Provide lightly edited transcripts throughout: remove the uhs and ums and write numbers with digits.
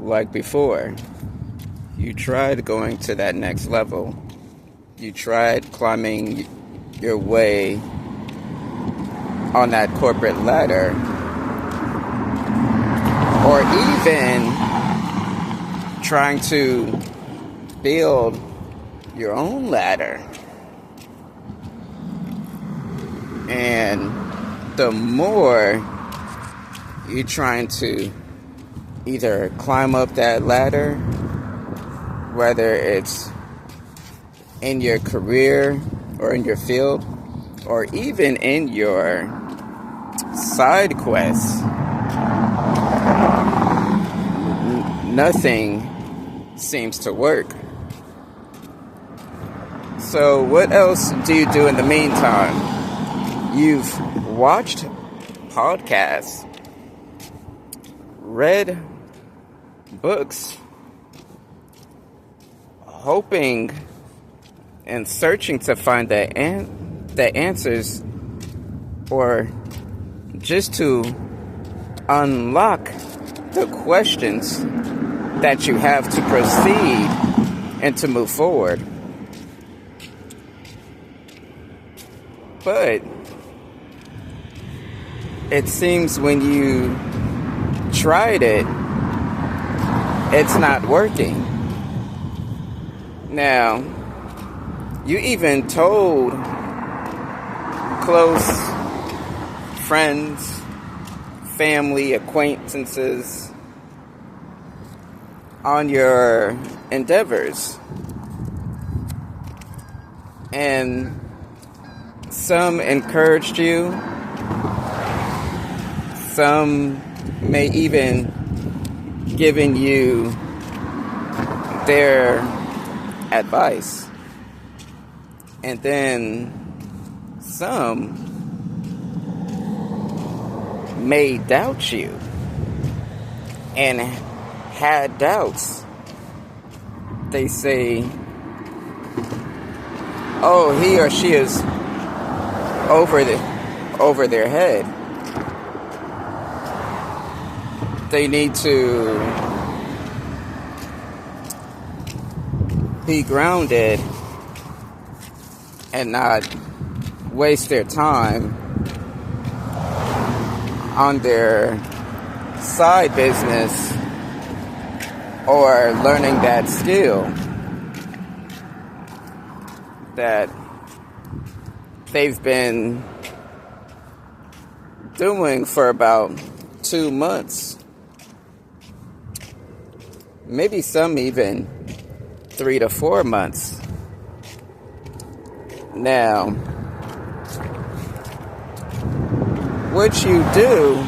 like before. You tried going to that next level. You tried climbing your way on that corporate ladder. Or even trying to build your own ladder. And the more you're trying to either climb up that ladder, whether it's in your career or in your field, or even in your side quests, nothing seems to work. So what else do you do in the meantime? You've watched podcasts, read books, hoping and searching to find the answers, or just to unlock the questions that you have to proceed and to move forward. But it seems when you tried it, it's not working. Now, you even told close friends, family, acquaintances on your endeavors. And some encouraged you. Some may even given you their advice. And then some may doubt you and had doubts. They say, oh, he or she is over their head. They need to be grounded and not waste their time on their side business or learning that skill that they've been doing for about 2 months. Maybe some even 3 to 4 months. Now, what you do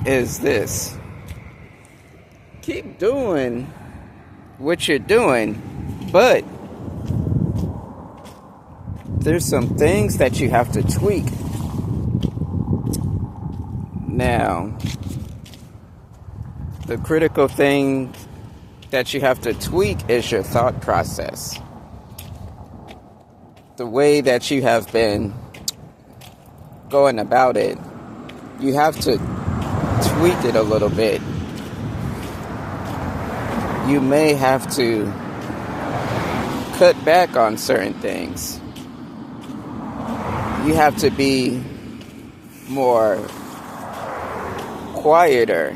is this. Keep doing what you're doing, but there's some things that you have to tweak. Now, the critical thing that you have to tweak is your thought process. The way that you have been going about it, you have to tweak it a little bit. You may have to cut back on certain things. You have to be more quieter.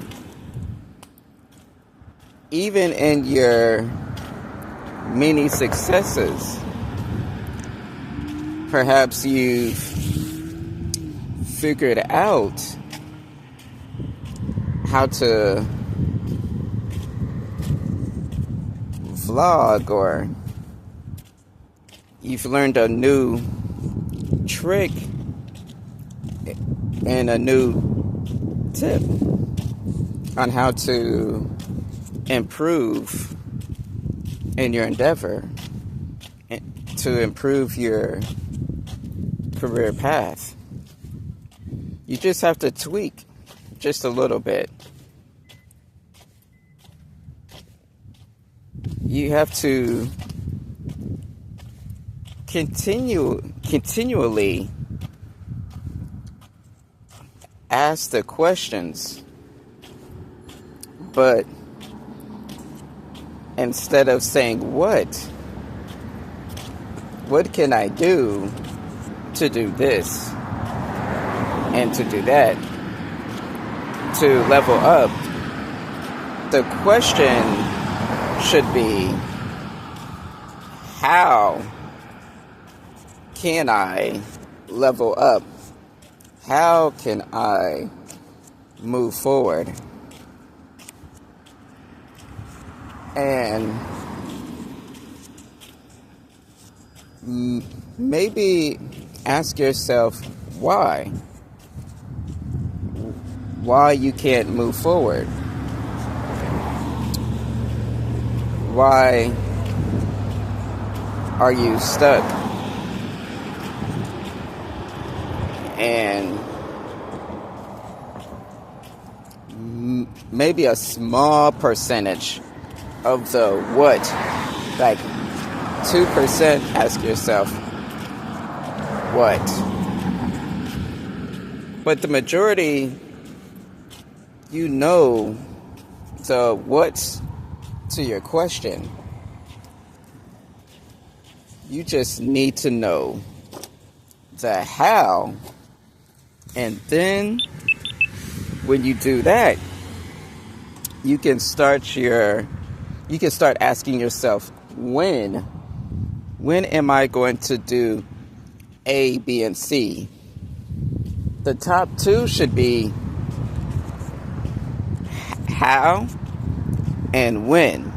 Even in your many successes, perhaps you've figured out how to vlog, or you've learned a new trick and a new tip on how to improve in your endeavor, to improve your career path. You just have to tweak just a little bit. You have to continually ask the questions But instead of saying what can I do to do this and to do that, to level up, the question should be, how can I level up? How can I move forward? And maybe ask yourself why you can't move forward. Why are you stuck? And maybe a small percentage of the what, like 2%, ask yourself what. But the majority, you know the what's to your question. You just need to know the how. And then when you do that, you can start asking yourself, when am I going to do A, B, and C? The top two should be how and when.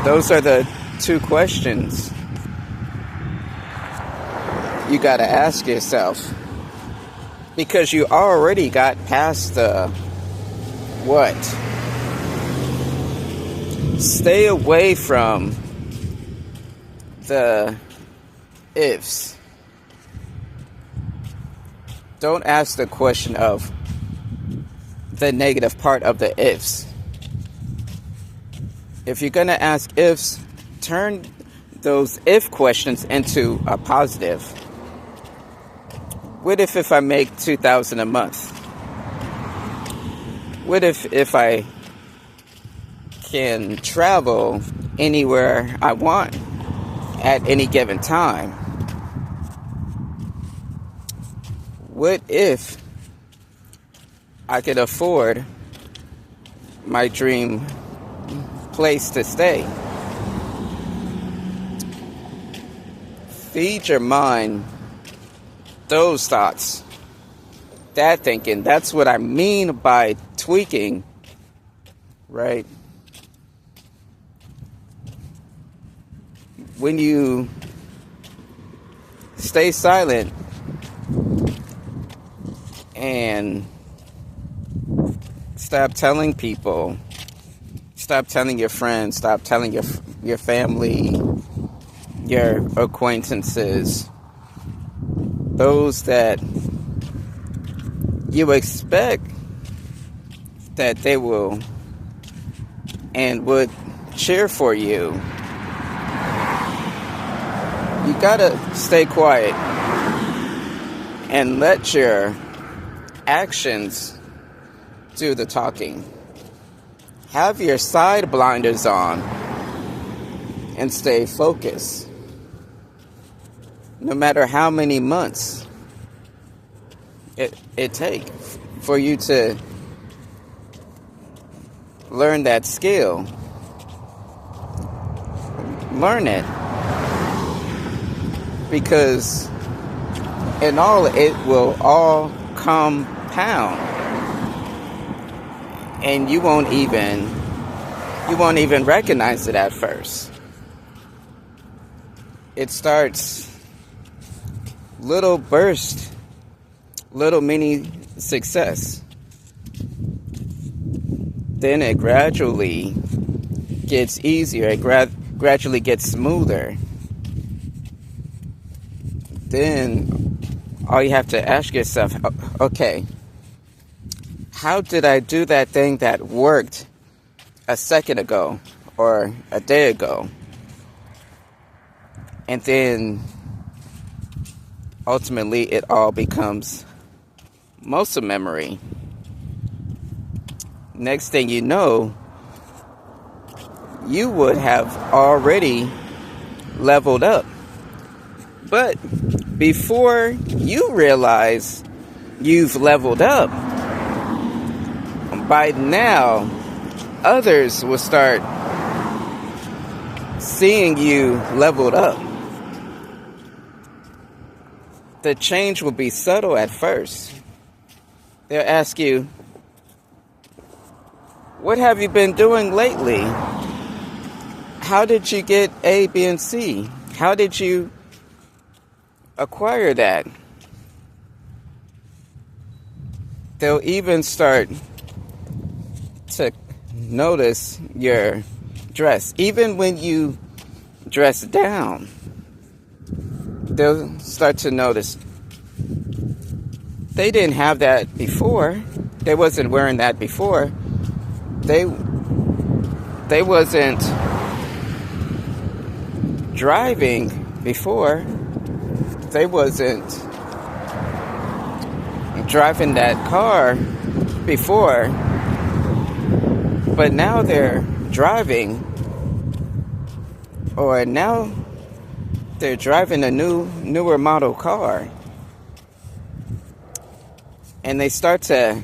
Those are the two questions you got to ask yourself, because you already got past the what. Stay away from the ifs. Don't ask the question of the negative part of the ifs. If you're going to ask ifs, turn those if questions into a positive. What if I make $2,000 a month? What if I can travel anywhere I want at any given time? What if I could afford my dream place to stay? Feed your mind those thoughts, that thinking. That's what I mean by tweaking, right? When you stay silent and stop telling people, stop telling your friends, stop telling your family, your acquaintances, those that you expect that they will and would cheer for you. You gotta stay quiet and let your actions do the talking. Have your side blinders on and stay focused. No matter how many months it takes for you to learn that skill. Learn it. Because in all, it will all compound. And you won't even recognize it at first. It starts little burst, little mini success. Then it gradually gets easier. It gradually gets smoother. Then all you have to ask yourself, okay, how did I do that thing that worked a second ago or a day ago? And then ultimately it all becomes muscle memory. next thing you know, you would have already leveled up. But before you realize you've leveled up, by now, others will start seeing you leveled up. The change will be subtle at first. They'll ask you, what have you been doing lately? How did you get A, B, and C? How did you acquire that? They'll even start to notice your dress. Even when you dress down, they'll start to notice. They didn't have that before. They wasn't wearing that before. They wasn't driving before. They wasn't driving that car before. But now they're driving, or now they're driving a newer model car. And they start to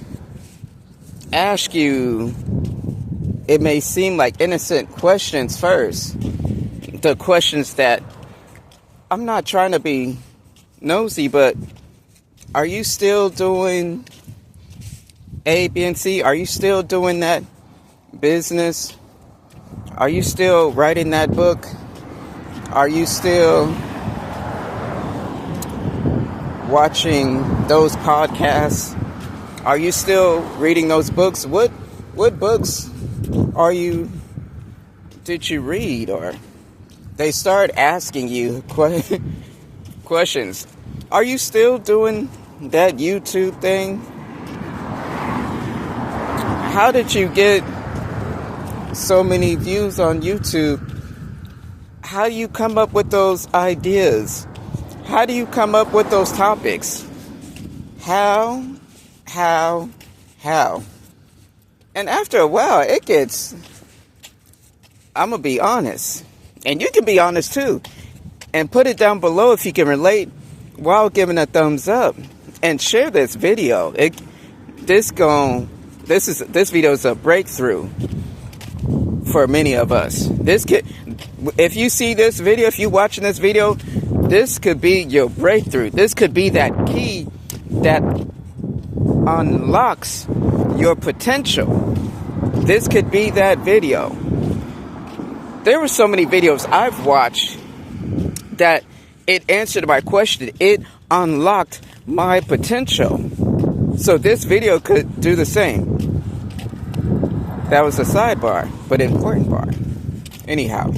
ask you, it may seem like innocent questions first. The questions that, I'm not trying to be nosy, but are you still doing A, B, and C? Are you still doing that business? Are you still writing that book? Are you still watching those podcasts? Are you still reading those books? What books did you read? Or they start asking you questions. Are you still doing that YouTube thing? How did you get so many views on YouTube? How do you come up with those ideas? How do you come up with those topics? How? And after a while, it gets, I'm going to be honest. And you can be honest too. And put it down below if you can relate while giving a thumbs up. And share this video. This video is a breakthrough for many of us. If you see this video, if you're watching this video, this could be your breakthrough. This could be that key that unlocks your potential. This could be that video. There were so many videos I've watched that it answered my question. It unlocked my potential. So this video could do the same. That was a sidebar, but important bar. Anyhow.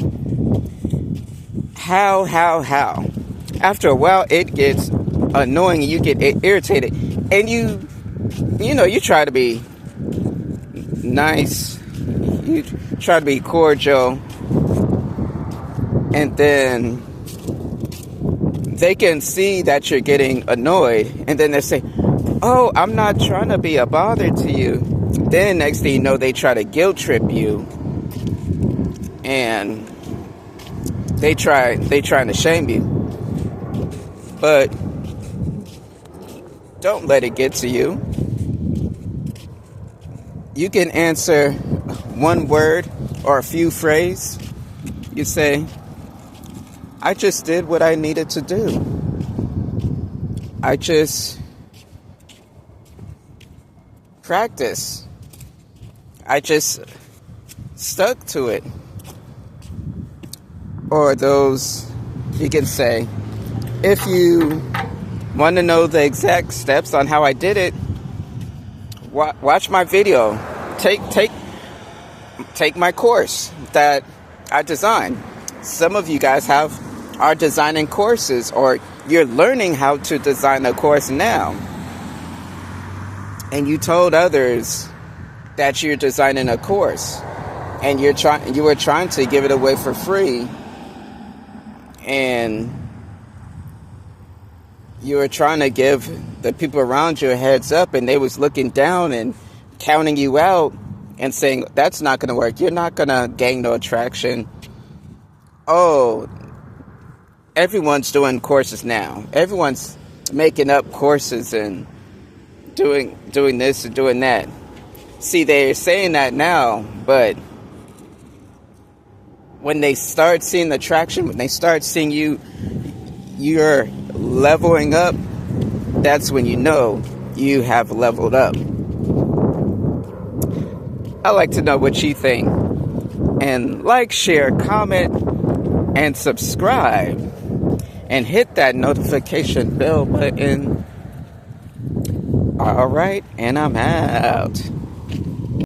How? After a while, it gets annoying and you get irritated. And you try to be nice. You try to be cordial. And then they can see that you're getting annoyed. And then they say, oh, I'm not trying to be a bother to you. Then next thing you know, they try to guilt trip you. And they trying to shame you. But don't let it get to you. You can answer one word or a few phrases. You say, I just did what I needed to do. I just practiced. I just stuck to it. Or those, you can say, if you want to know the exact steps on how I did it, watch my video. Take my course that I designed. Some of you guys are designing courses, or you're learning how to design a course now. And you told others that you're designing a course, and you were trying to give it away for free, and you were trying to give the people around you a heads up, and they was looking down and counting you out and saying, that's not going to work. You're not going to gain no attraction. Oh, everyone's doing courses now. Everyone's making up courses and doing this and doing that. See, they're saying that now, but when they start seeing the traction, when they start seeing you're leveling up, that's when you know you have leveled up. I'd like to know what you think. And like, share, comment, and subscribe. And hit that notification bell button. All right, and I'm out.